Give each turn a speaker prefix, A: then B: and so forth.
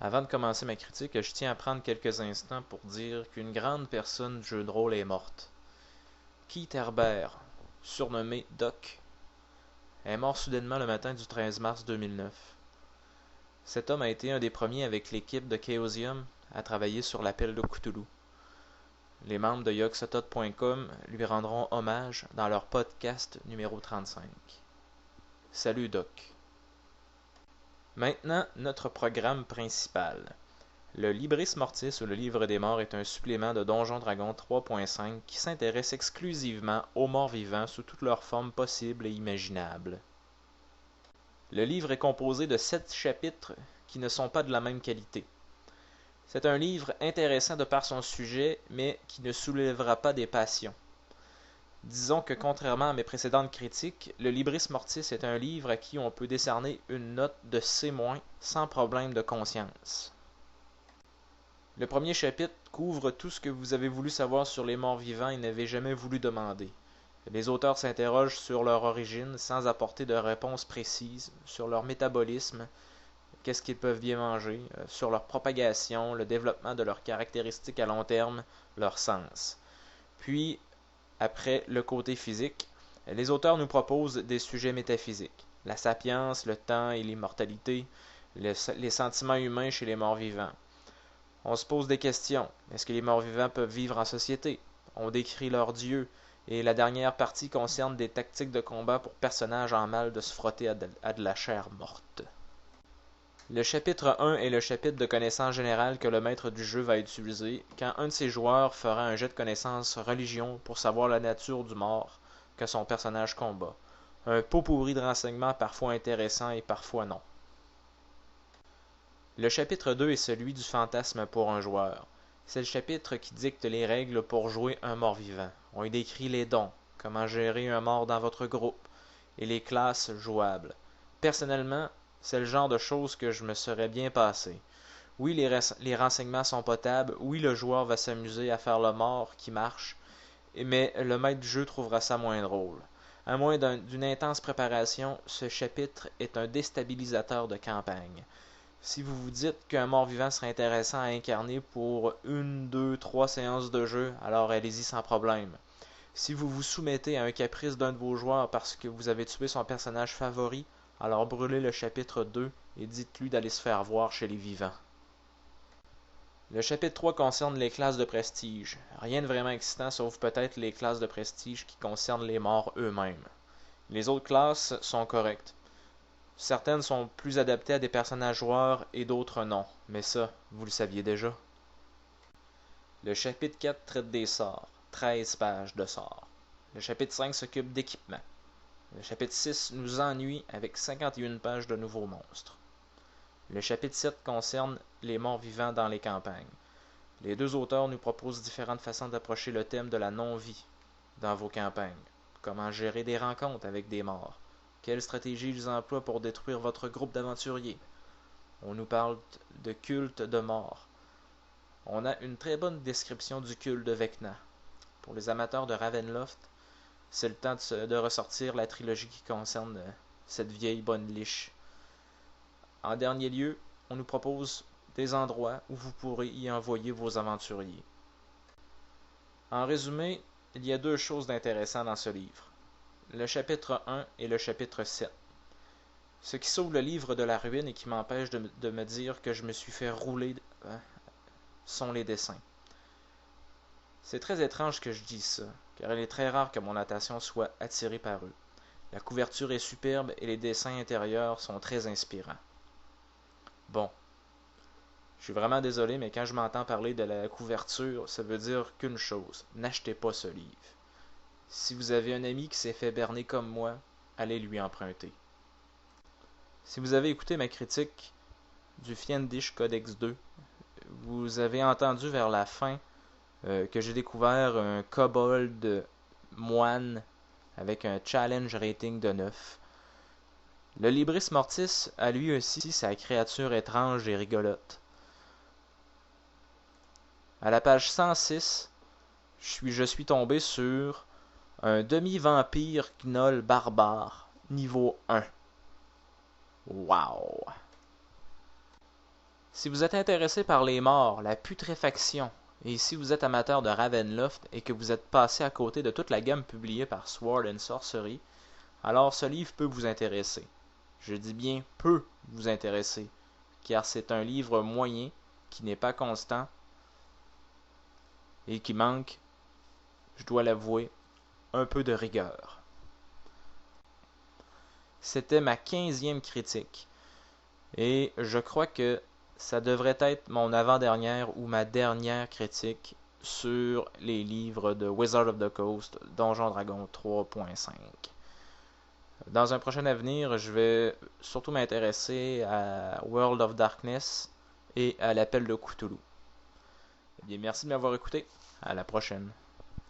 A: Avant de commencer ma critique, je tiens à prendre quelques instants pour dire qu'une grande personne du jeu de rôle est morte. Keith Herbert, surnommé Doc, est mort soudainement le matin du 13 mars 2009. Cet homme a été un des premiers avec l'équipe de Chaosium à travailler sur l'appel de Cthulhu. Les membres de Yogg-Sothoth.com lui rendront hommage dans leur podcast numéro 35. Salut Doc. Maintenant, notre programme principal. Le Libris Mortis ou le Livre des Morts est un supplément de Donjon Dragon 3.5 qui s'intéresse exclusivement aux morts vivants sous toutes leurs formes possibles et imaginables. Le livre est composé de 7 chapitres qui ne sont pas de la même qualité. C'est un livre intéressant de par son sujet, mais qui ne soulèvera pas des passions. Disons que contrairement à mes précédentes critiques, le Libris Mortis est un livre à qui on peut décerner une note de C- sans problème de conscience. Le premier chapitre couvre tout ce que vous avez voulu savoir sur les morts vivants et n'avez jamais voulu demander. Les auteurs s'interrogent sur leur origine sans apporter de réponse précise, sur leur métabolisme, qu'est-ce qu'ils peuvent bien manger, sur leur propagation, le développement de leurs caractéristiques à long terme, leur sens. Puis, après le côté physique, les auteurs nous proposent des sujets métaphysiques, la sapience, le temps et l'immortalité, les sentiments humains chez les morts vivants. On se pose des questions. Est-ce que les morts vivants peuvent vivre en société? On décrit leurs dieux, et la dernière partie concerne des tactiques de combat pour personnages en mal de se frotter à de la chair morte. Le chapitre 1 est le chapitre de connaissances générales que le maître du jeu va utiliser quand un de ses joueurs fera un jet de connaissances religion pour savoir la nature du mort que son personnage combat. Un pot pourri de renseignements parfois intéressants et parfois non. Le chapitre 2 est celui du fantasme pour un joueur. C'est le chapitre qui dicte les règles pour jouer un mort-vivant. On y décrit les dons, comment gérer un mort dans votre groupe, et les classes jouables. Personnellement, c'est le genre de choses que je me serais bien passé. Oui, les renseignements sont potables, oui, le joueur va s'amuser à faire le mort qui marche, mais le maître du jeu trouvera ça moins drôle. À moins d'une intense préparation, ce chapitre est un déstabilisateur de campagne. Si vous vous dites qu'un mort-vivant serait intéressant à incarner pour 1, 2, 3 séances de jeu, alors allez-y sans problème. Si vous vous soumettez à un caprice d'un de vos joueurs parce que vous avez tué son personnage favori, alors brûlez le chapitre 2 et dites-lui d'aller se faire voir chez les vivants. Le chapitre 3 concerne les classes de prestige. Rien de vraiment excitant sauf peut-être les classes de prestige qui concernent les morts eux-mêmes. Les autres classes sont correctes. Certaines sont plus adaptées à des personnages joueurs et d'autres non, mais ça, vous le saviez déjà. Le chapitre 4 traite des sorts, 13 pages de sorts. Le chapitre 5 s'occupe d'équipement. Le chapitre 6 nous ennuie avec 51 pages de nouveaux monstres. Le chapitre 7 concerne les morts vivants dans les campagnes. Les deux auteurs nous proposent différentes façons d'approcher le thème de la non-vie dans vos campagnes. Comment gérer des rencontres avec des morts. Quelle stratégie ils emploient pour détruire votre groupe d'aventuriers? On nous parle de culte de mort. On a une très bonne description du culte de Vecna. Pour les amateurs de Ravenloft, c'est le temps de ressortir la trilogie qui concerne cette vieille bonne liche. En dernier lieu, on nous propose des endroits où vous pourrez y envoyer vos aventuriers. En résumé, il y a deux choses d'intéressantes dans ce livre. Le chapitre 1 et le chapitre 7. Ce qui sauve le livre de la ruine et qui m'empêche de me dire que je me suis fait rouler sont les dessins. C'est très étrange que je dise ça, car il est très rare que mon attention soit attirée par eux. La couverture est superbe et les dessins intérieurs sont très inspirants. Bon, je suis vraiment désolé, mais quand je m'entends parler de la couverture, ça veut dire qu'une chose, n'achetez pas ce livre. Si vous avez un ami qui s'est fait berner comme moi, allez lui emprunter. Si vous avez écouté ma critique du Fiendish Codex 2, vous avez entendu vers la fin que j'ai découvert un kobold moine avec un challenge rating de 9. Le Libris Mortis a lui aussi sa créature étrange et rigolote. À la page 106, je suis tombé sur un demi-vampire gnoll barbare, niveau 1. Wow! Si vous êtes intéressé par les morts, la putréfaction, et si vous êtes amateur de Ravenloft et que vous êtes passé à côté de toute la gamme publiée par Sword and Sorcery, alors ce livre peut vous intéresser. Je dis bien peut vous intéresser, car c'est un livre moyen qui n'est pas constant et qui manque, je dois l'avouer, un peu de rigueur. C'était ma 15e critique et je crois que ça devrait être mon avant-dernière ou ma dernière critique sur les livres de Wizard of the Coast, Donjon Dragon 3.5. Dans un prochain avenir, je vais surtout m'intéresser à World of Darkness et à l'Appel de Cthulhu. Eh bien, merci de m'avoir écouté. À la prochaine.